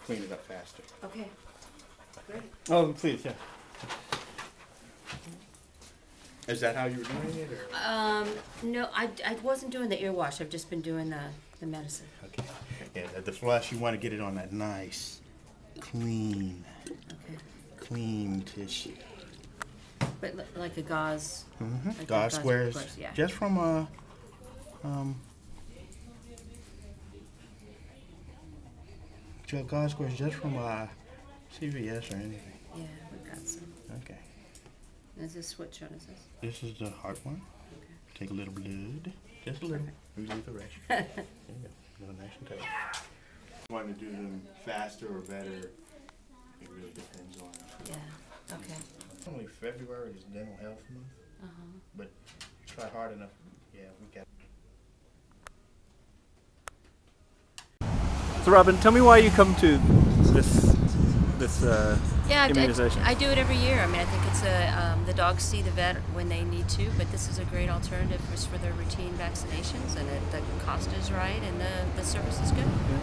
Clean it up faster. Okay. Great. Oh, please, yeah. Is that how you were doing it, or? No, I wasn't doing the ear wash. I've just been doing the medicine. Okay. Yeah, the flush, you want to get it on that nice, clean, Okay. clean tissue. But like a gauze. Mm-hmm. Like Gauze squares. Yeah. Just from gauze squares just from CVS or anything. Yeah, we've got some. Okay. Is this what shot is this? This is the heart one. Okay. Take a little blood. Just a little. Relieve the rest. There you go. Go nice and tight. Want to do them faster or better? It really depends on. Yeah. Okay. Normally February is Dental Health Month, but try hard enough. Yeah, we got. So Robin, tell me why you come to this Yeah, immunization. I do it every year. I mean, I think it's the dogs see the vet when they need to, but this is a great alternative for their routine vaccinations, and the cost is right, and the service is good. Yeah.